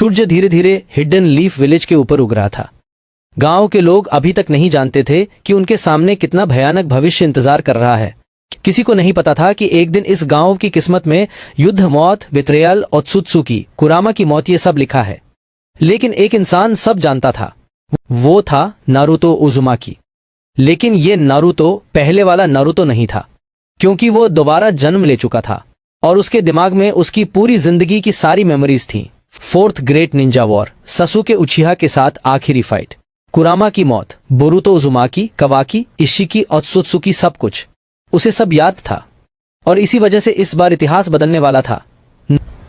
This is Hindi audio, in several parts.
सूर्य धीरे धीरे हिडन लीफ विलेज के ऊपर उग रहा था। गांव के लोग अभी तक नहीं जानते थे कि उनके सामने कितना भयानक भविष्य इंतजार कर रहा है। किसी को नहीं पता था कि एक दिन इस गांव की किस्मत में युद्ध, मौत, बित्रेयल, ओत्सुत्सुकी, कुरामा की मौत, ये सब लिखा है। लेकिन एक इंसान सब जानता था, वो था नारुतो उज़ुमाकी। लेकिन ये नारुतो पहले वाला नारुतो नहीं था, क्योंकि वो दोबारा जन्म ले चुका था और उसके दिमाग में उसकी पूरी जिंदगी की सारी मेमोरीज थीं। Fourth great ninja war, Sasuke Uchiha के साथ आखिरी फाइट, कुरामा की मौत, बोरुतो उज़ुमाकी, कवाकी, इशिकी, ओत्सुत्सुकी, सब कुछ उसे सब याद था। और इसी वजह से इस बार इतिहास बदलने वाला था।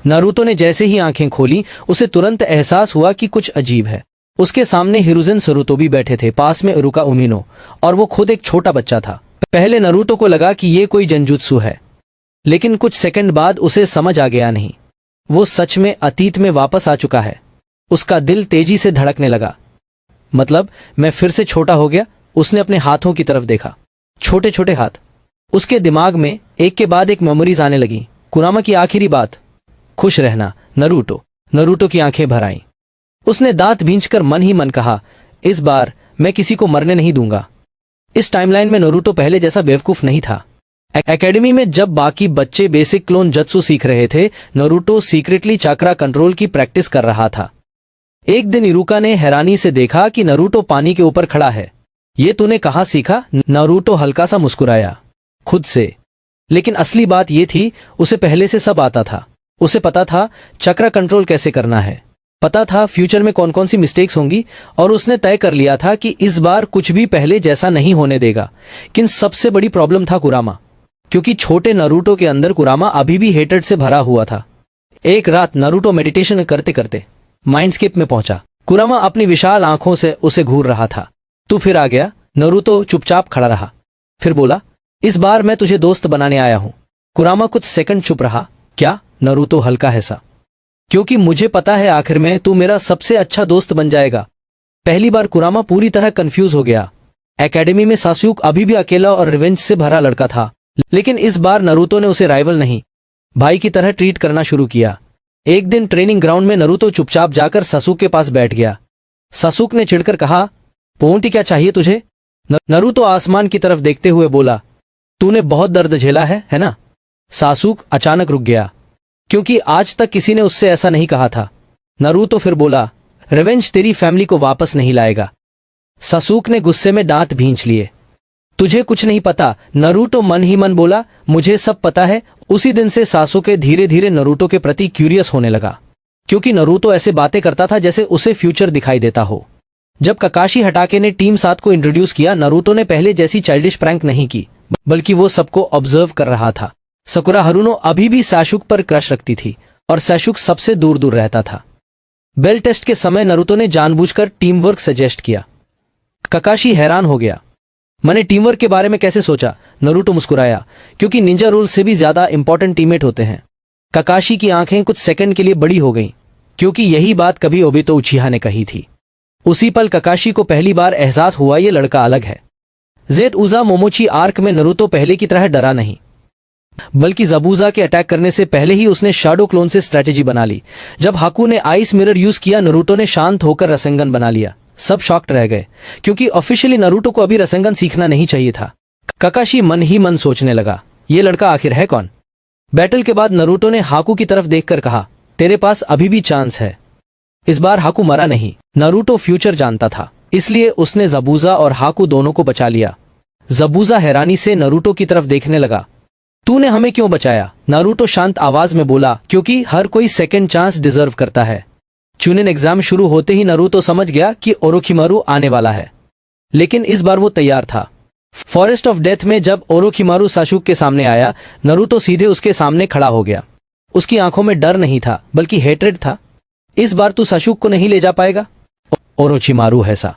नारुतो ने जैसे ही आंखें खोली, उसे तुरंत एहसास हुआ कि कुछ अजीब है। उसके सामने हिरुzen सरुतोबी बैठे थे, पास में उरुका उमिनो, और वो खुद एक छोटा बच्चा था। पहले नारुतो को लगा कि ये कोई जंजुत्सु है, लेकिन कुछ सेकंड बाद उसे समझ आ गया, नहीं, वो सच में अतीत में वापस आ चुका है। उसका दिल तेजी से धड़कने लगा। मतलब मैं फिर से छोटा हो गया? उसने अपने हाथों की तरफ देखा, छोटे छोटे हाथ। उसके दिमाग में एक के बाद एक मेमोरीज आने लगी। कुरामा की आखिरी बात, खुश रहना नारुतो। नारुतो की आंखें भर आईं। उसने दांत भींचकर मन ही मन कहा, इस बार मैं किसी को मरने नहीं दूंगा। इस टाइमलाइन में नारुतो पहले जैसा बेवकूफ नहीं था। एकेडमी में जब बाकी बच्चे बेसिक क्लोन जत्सु सीख रहे थे, नारुतो सीक्रेटली चक्रा कंट्रोल की प्रैक्टिस कर रहा था। एक दिन इरुका ने हैरानी से देखा कि नारुतो पानी के ऊपर खड़ा है। ये तूने कहाँ सीखा? नारुतो हल्का सा मुस्कुराया, खुद से। लेकिन असली बात ये थी, उसे पहले से सब आता था। उसे पता था चक्रा कंट्रोल कैसे करना है, पता था फ्यूचर में कौन कौन सी मिस्टेक्स होंगी, और उसने तय कर लिया था कि इस बार कुछ भी पहले जैसा नहीं होने देगा। लेकिन सबसे बड़ी प्रॉब्लम था कुरामा, क्योंकि छोटे नारुतो के अंदर कुरामा अभी भी हेट्रेड से भरा हुआ था। एक रात नारुतो मेडिटेशन करते करते माइंडस्केप में पहुंचा। कुरामा अपनी विशाल आंखों से उसे घूर रहा था। तू फिर आ गया? नारुतो चुपचाप खड़ा रहा, फिर बोला, इस बार मैं तुझे दोस्त बनाने आया हूं। कुरामा कुछ सेकंड चुप रहा। क्या? नारुतो हल्का हंसा, क्योंकि मुझे पता है आखिर में तू मेरा सबसे अच्छा दोस्त बन जाएगा। पहली बार कुरामा पूरी तरह कंफ्यूज हो गया। एकेडमी में सासुके अभी भी अकेला और रिवेंज से भरा लड़का था, लेकिन इस बार नारुतो ने उसे राइवल नहीं, भाई की तरह ट्रीट करना शुरू किया। एक दिन ट्रेनिंग ग्राउंड में नारुतो चुपचाप जाकर सासुके के पास बैठ गया। सासुके ने चिढ़कर कहा, पोंटी क्या चाहिए तुझे? नारुतो आसमान की तरफ देखते हुए बोला, तूने बहुत दर्द झेला है ना? सासुके अचानक रुक गया, क्योंकि आज तक किसी ने उससे ऐसा नहीं कहा था। नारुतो फिर बोला, रिवेंज तेरी फैमिली को वापस नहीं लाएगा। सासुके ने गुस्से में दांत भींच लिए। तुझे कुछ नहीं पता, नारुतो मन ही मन बोला, मुझे सब पता है। उसी दिन से सासुके धीरे धीरे नारुतो के प्रति क्यूरियस होने लगा, क्योंकि नारुतो ऐसे बातें करता था जैसे उसे फ्यूचर दिखाई देता हो। जब काकाशी हटाके ने टीम 7 को इंट्रोड्यूस किया, नारुतो ने पहले जैसी चाइल्डिश प्रैंक नहीं की, बल्कि वो सबको ऑब्जर्व कर रहा था। सकुरा हारुनो अभी भी सासुके पर क्रश रखती थी, और सासुके सबसे दूर दूर रहता था। बेल टेस्ट के समय नारुतो ने जानबूझकर टीम वर्क सजेस्ट किया। काकाशी हैरान हो गया, मैंने टीम वर्क के बारे में कैसे सोचा? नारुतो मुस्कुराया, क्योंकि निंजा रूल से भी ज्यादा इंपॉर्टेंट टीममेट होते हैं। काकाशी की आंखें कुछ सेकंड के लिए बड़ी हो गईं, क्योंकि यही बात कभी ओबितो उचिहा ने कही थी। उसी पल काकाशी को पहली बार एहसास हुआ, ये लड़का अलग है। जेड उज़ा मोमोची आर्क में नारुतो पहले की तरह डरा नहीं, बल्कि ज़बूज़ा के अटैक करने से पहले ही उसने शैडो क्लोन से स्ट्रेटेजी बना ली। जब हाकू ने आइस मिरर यूज किया, नारुतो ने शांत होकर रसेंगन बना लिया। सब शॉक्ड रह गए, क्योंकि ऑफिशियली नारुतो को अभी रसेंगन सीखना नहीं चाहिए था। काकाशी मन ही मन सोचने लगा, ये लड़का आखिर है कौन? बैटल के बाद नारुतो ने हाकू की तरफ देखकर कहा, तेरे पास अभी भी चांस है। इस बार हाकू मरा नहीं। नारुतो फ्यूचर जानता था, इसलिए उसने ज़बूज़ा और हाकू दोनों को बचा लिया। ज़बूज़ा हैरानी से नारुतो की तरफ देखने लगा। तूने हमें क्यों बचाया? नारुतो शांत आवाज में बोला, क्योंकि हर कोई सेकंड चांस डिजर्व करता है। चुनिन एग्जाम शुरू होते ही नारुतो समझ गया कि ओरोखिमारू आने वाला है, लेकिन इस बार वो तैयार था। फॉरेस्ट ऑफ डेथ में जब ओरोखिमारू सासुके के सामने आया, नारुतो सीधे उसके सामने खड़ा हो गया। उसकी आंखों में डर नहीं था, बल्कि हेट्रेड था। इस बार तू सासुके को नहीं ले जा पाएगा? ओरोचिमारू हंसा।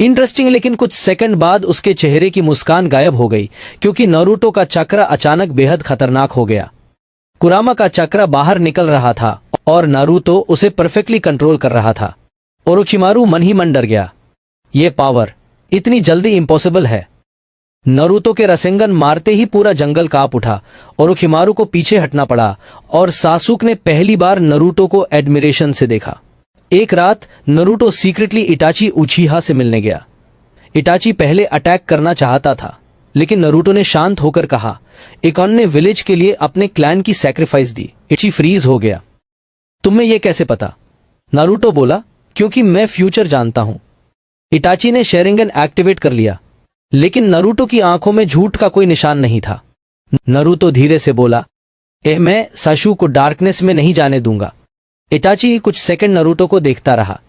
इंटरेस्टिंग, लेकिन कुछ सेकंड बाद उसके चेहरे की मुस्कान गायब हो गई, क्योंकि नारुतो का चक्रा अचानक बेहद खतरनाक हो गया। कुरामा का चक्रा बाहर निकल रहा था और नारुतो उसे परफेक्टली कंट्रोल कर रहा था। ओरोचिमारू मन ही मन डर गया। ये पावर इतनी जल्दी इम्पॉसिबल है। नरूतो के रसेंगन मारते ही पूरा जंगल कांप उठा, ओरोखिमारू को पीछे हटना पड़ा और सासुके ने पहली बार नरूतो को एडमिरेशन से देखा। एक रात नरूतो सीक्रेटली इटाची उचिहा से मिलने गया। इटाची पहले अटैक करना चाहता था, लेकिन नरूतो ने शांत होकर कहा, इकॉन ने विलेज के लिए अपने क्लैन की सैक्रिफाइस दी। इटाची फ्रीज हो गया। तुम्हें यह कैसे पता? नारुतो बोला, क्योंकि मैं फ्यूचर जानता हूं। इटाची ने शेरिंगन एक्टिवेट कर लिया, लेकिन नरूतो की आंखों में झूठ का कोई निशान नहीं था। नरूतो धीरे से बोला, मैं साशु को डार्कनेस में नहीं जाने दूंगा। इटाची कुछ सेकंड नरूतो को देखता रहा,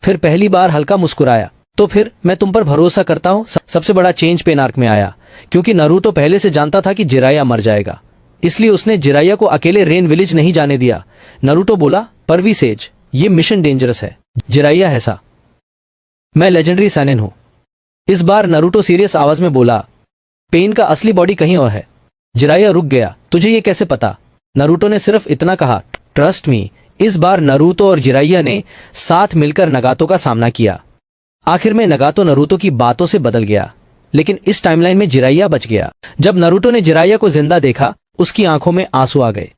फिर पहली बार हल्का मुस्कुराया। तो फिर मैं तुम पर भरोसा करता हूं। सबसे बड़ा चेंज पेन आर्क में आया, क्योंकि नरूतो पहले से जानता था कि जिराया मर जाएगा, इसलिए उसने जिराया को अकेले रेन विलेज नहीं जाने दिया। नरूतो बोला, पर विसेज, ये मिशन डेंजरस है। जिराया ऐसा, मैं लेजेंडरी सैनिन हूं। इस बार नरूतो सीरियस आवाज में बोला, पेन का असली बॉडी कहीं और है। जिराया रुक गया, तुझे ये कैसे पता? नरूतो ने सिर्फ इतना कहा, ट्रस्ट मी। इस बार नरूतो और जिराया ने साथ मिलकर नगातो का सामना किया। आखिर में नगातो नरूतो की बातों से बदल गया, लेकिन इस टाइमलाइन में जिराया बच गया। जब नरूतो ने जिराया को जिंदा देखा, उसकी आंखों में आंसू आ गए,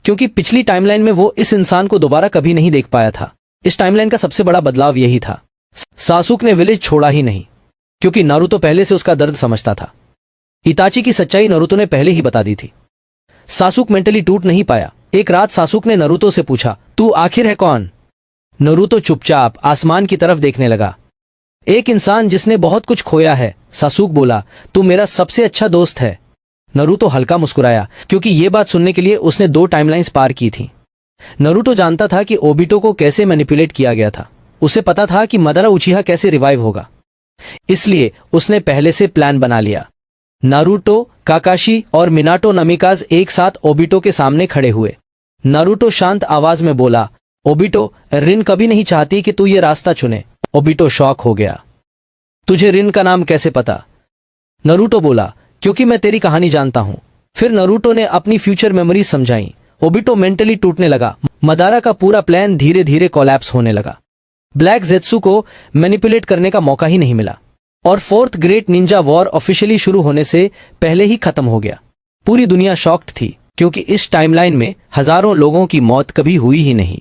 क्योंकि पिछली टाइमलाइन में वो इस इंसान को दोबारा कभी नहीं देख पाया था। इस टाइमलाइन का सबसे बड़ा बदलाव यही था, सासुके ने विलेज छोड़ा ही नहीं, क्योंकि नारुतो पहले से उसका दर्द समझता था। इताची की सच्चाई नारुतो ने पहले ही बता दी थी। सासुके मेंटली टूट नहीं पाया। एक रात सासुके ने नारुतो से पूछा, तू आखिर है कौन? नारुतो चुपचाप आसमान की तरफ देखने लगा। एक इंसान जिसने बहुत कुछ खोया है, सासुके बोला, तू मेरा सबसे अच्छा दोस्त है। नारुतो हल्का मुस्कुराया, क्योंकि यह बात सुनने के लिए उसने 2 टाइमलाइंस पार की थी। नारुतो जानता था कि ओबिटो को कैसे मैनिपुलेट किया गया था। उसे पता था कि मदारा उचिहा कैसे रिवाइव होगा, इसलिए उसने पहले से प्लान बना लिया। नारुतो, काकाशी और मिनाटो नमिकाज एक साथ ओबिटो के सामने खड़े हुए। नारुतो शांत आवाज में बोला, ओबिटो, रिन कभी नहीं चाहती कि तू ये रास्ता चुने। ओबिटो शॉक हो गया। तुझे रिन का नाम कैसे पता? नारुतो बोला, क्योंकि मैं तेरी कहानी जानता हूं। फिर नारुतो ने अपनी फ्यूचर मेमोरी समझाई। ओबिटो मेंटली टूटने लगा। मदारा का पूरा प्लान धीरे धीरे कोलैप्स होने लगा। ब्लैक जेत्सु को मैनिपुलेट करने का मौका ही नहीं मिला, और 4th great ninja war officially शुरू होने से पहले ही खत्म हो गया। पूरी दुनिया शॉक्ड थी, क्योंकि इस टाइमलाइन में हजारों लोगों की मौत कभी हुई ही नहीं।